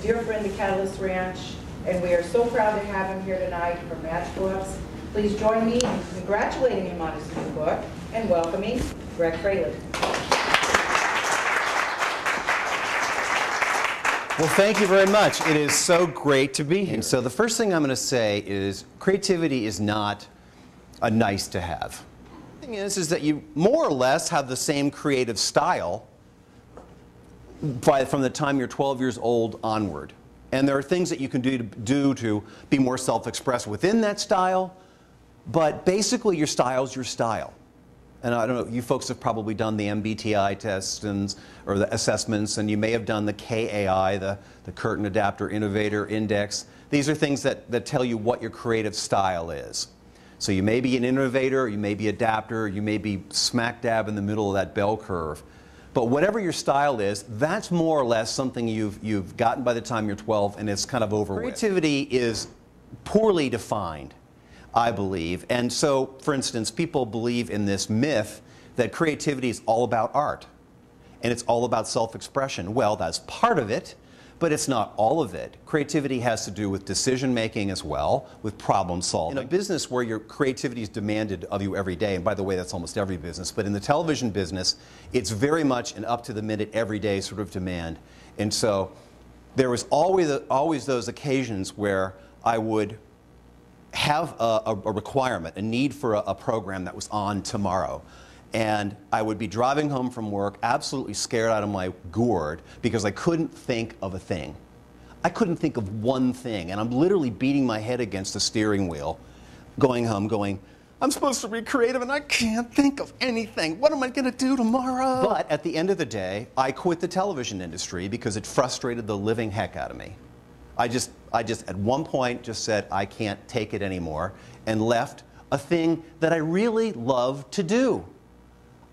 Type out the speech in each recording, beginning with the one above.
dear friend at Catalyst Ranch, and we are so proud to have him here tonight from Match Books. Please join me in congratulating him on his new book and welcoming Gregg Fraley. Well, thank you very much. It is so great to be here. And so the first thing I'm going to say is creativity is not a nice to have. The thing is that you more or less have the same creative style from the time you're 12 years old onward. And there are things that you can do to be more self-expressed within that style, but basically your style is your style. And I don't know, you folks have probably done the MBTI tests or the assessments, and you may have done the KAI, the Curtin Adapter Innovator Index. These are things that tell you what your creative style is. So you may be an innovator, you may be adapter, you may be smack dab in the middle of that bell curve. But whatever your style is, that's more or less something you've gotten by the time you're 12, and it's kind of over with. Creativity is poorly defined, I believe. And so, for instance, people believe in this myth that creativity is all about art and it's all about self-expression. Well, that's part of it, but it's not all of it. Creativity has to do with decision making as well, with problem solving. In a business where your creativity is demanded of you every day, and by the way, that's almost every business, but in the television business, it's very much an up-to-the-minute, everyday sort of demand. And so there was always those occasions where I would have a requirement, a need for a program that was on tomorrow. And I would be driving home from work absolutely scared out of my gourd because I couldn't think of a thing. I couldn't think of one thing, and I'm literally beating my head against the steering wheel going home going, I'm supposed to be creative and I can't think of anything. What am I going to do tomorrow? But at the end of the day, I quit the television industry because it frustrated the living heck out of me. I just at one point just said I can't take it anymore and left a thing that I really love to do.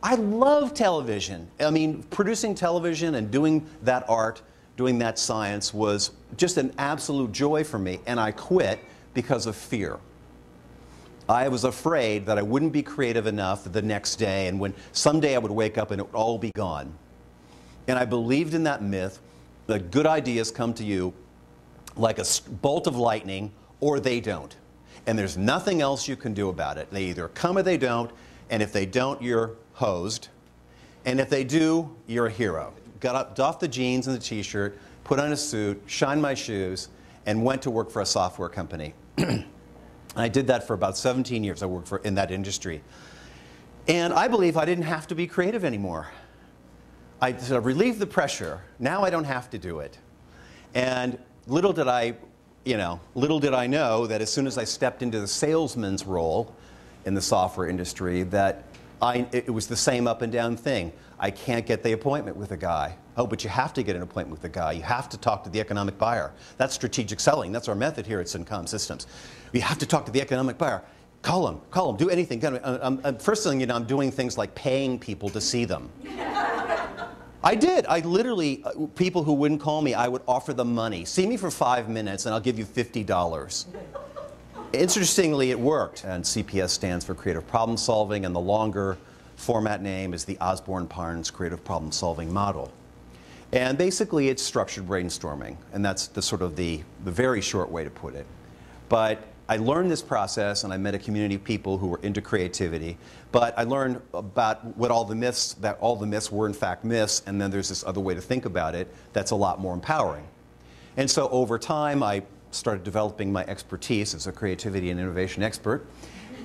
I love television. I mean, producing television and doing that art, doing that science was just an absolute joy for me, and I quit because of fear. I was afraid that I wouldn't be creative enough the next day, and when someday I would wake up and it would all be gone. And I believed in that myth that good ideas come to you like a bolt of lightning, or they don't. And there's nothing else you can do about it. They either come or they don't, and if they don't, you're hosed. And if they do, you're a hero. Got off the jeans and the t-shirt, put on a suit, shined my shoes, and went to work for a software company. And I did that for about 17 years. I worked in that industry. And I believe I didn't have to be creative anymore. I sort of relieved the pressure. Now I don't have to do it. And little did I know that as soon as I stepped into the salesman's role in the software industry, that it was the same up and down thing. I can't get the appointment with a guy. Oh, but you have to get an appointment with a guy. You have to talk to the economic buyer. That's strategic selling. That's our method here at Syncom Systems. You have to talk to the economic buyer. Call him, do anything. First thing you know, I'm doing things like paying people to see them. I did. I literally, people who wouldn't call me, I would offer them money. See me for 5 minutes and I'll give you $50. Interestingly, it worked. And CPS stands for Creative Problem Solving, and the longer format name is the Osborne-Parnes Creative Problem Solving Model. And basically, it's structured brainstorming, and that's the very short way to put it. But I learned this process, and I met a community of people who were into creativity. But I learned about what all the myths were in fact myths, and then there's this other way to think about it that's a lot more empowering. And so over time, I started developing my expertise as a creativity and innovation expert.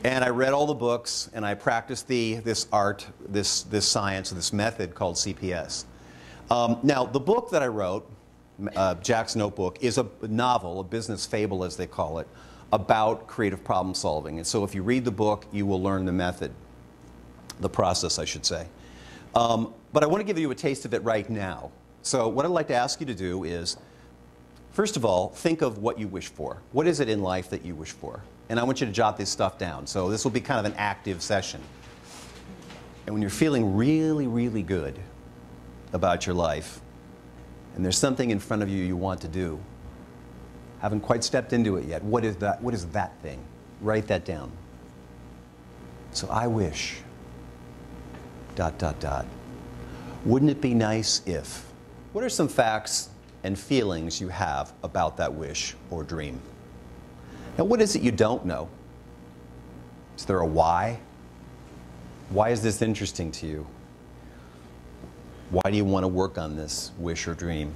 And I read all the books, and I practiced this art, this science, this method called CPS. Now, the book that I wrote, Jack's Notebook, is a novel, a business fable as they call it, about creative problem solving. And so if you read the book, you will learn the method, the process, I should say. But I want to give you a taste of it right now. So what I'd like to ask you to do is, first of all, think of what you wish for. What is it in life that you wish for? And I want you to jot this stuff down. So this will be kind of an active session. And when you're feeling really, really good about your life, and there's something in front of you you want to do, haven't quite stepped into it yet, what is that? What is that thing? Write that down. So I wish, ... Wouldn't it be nice if? What are some facts and feelings you have about that wish or dream. Now, what is it you don't know? Is there a why? Why is this interesting to you? Why do you want to work on this wish or dream?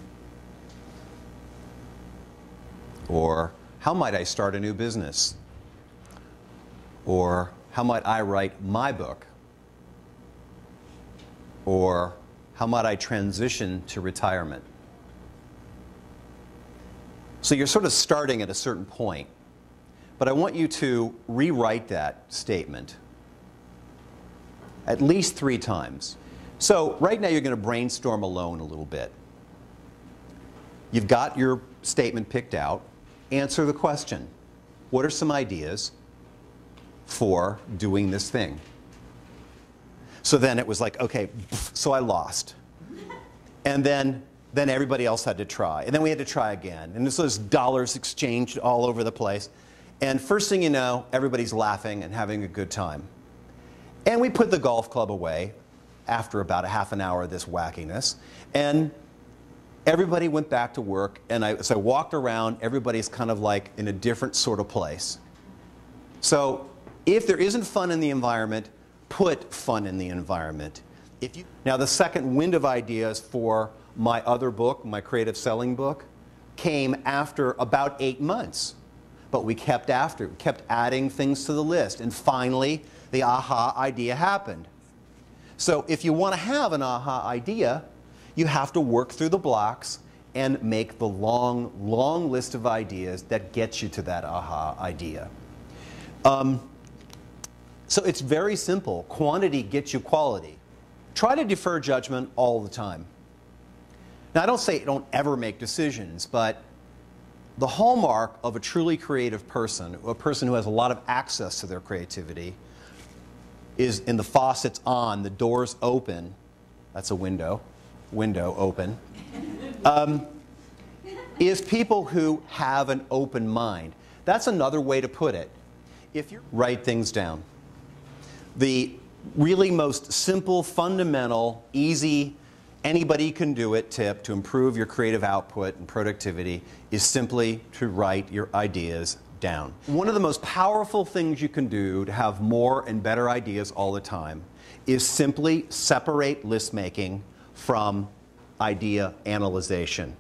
Or how might I start a new business? Or how might I write my book? Or how might I transition to retirement? So you're sort of starting at a certain point, but I want you to rewrite that statement at least 3 times. So right now you're going to brainstorm alone a little bit. You've got your statement picked out. Answer the question. What are some ideas for doing this thing? So then it was like, okay, so I lost. And then everybody else had to try. And then we had to try again. And so there's dollars exchanged all over the place. And first thing you know, everybody's laughing and having a good time. And we put the golf club away after about a half an hour of this wackiness. And everybody went back to work. And as I walked around, everybody's kind of like in a different sort of place. So if there isn't fun in the environment, put fun in the environment. Now, the second wind of ideas for my other book, my creative selling book, came after about 8 months. But we kept adding things to the list. And finally, the aha idea happened. So if you want to have an aha idea, you have to work through the blocks and make the long, long list of ideas that get you to that aha idea. So it's very simple. Quantity gets you quality. Try to defer judgment all the time. Now, I don't say don't ever make decisions, but the hallmark of a truly creative person, a person who has a lot of access to their creativity, is in the faucets on, the doors open. That's a window open. Is people who have an open mind. That's another way to put it. If you write things down. The really most simple, fundamental, easy, anybody can do it tip to improve your creative output and productivity is simply to write your ideas down. One of the most powerful things you can do to have more and better ideas all the time is simply separate list making from idea analyzation.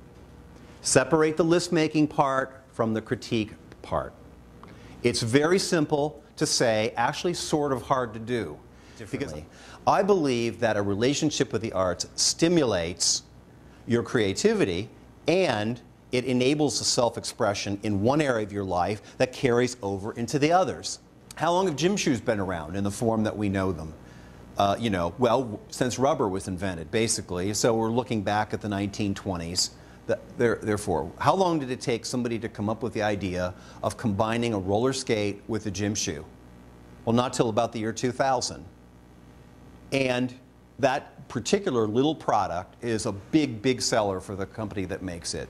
Separate the list making part from the critique part. It's very simple to say, actually sort of hard to do. Because I believe that a relationship with the arts stimulates your creativity and it enables a self-expression in one area of your life that carries over into the others. How long have gym shoes been around in the form that we know them? Well, since rubber was invented, basically. So we're looking back at the 1920s. Therefore, how long did it take somebody to come up with the idea of combining a roller skate with a gym shoe? Well, not till about the year 2000. And that particular little product is a big, big seller for the company that makes it.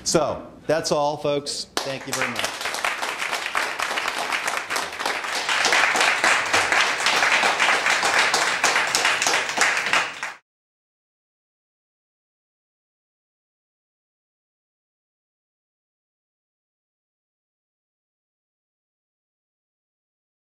So that's all, folks. Thank you very much.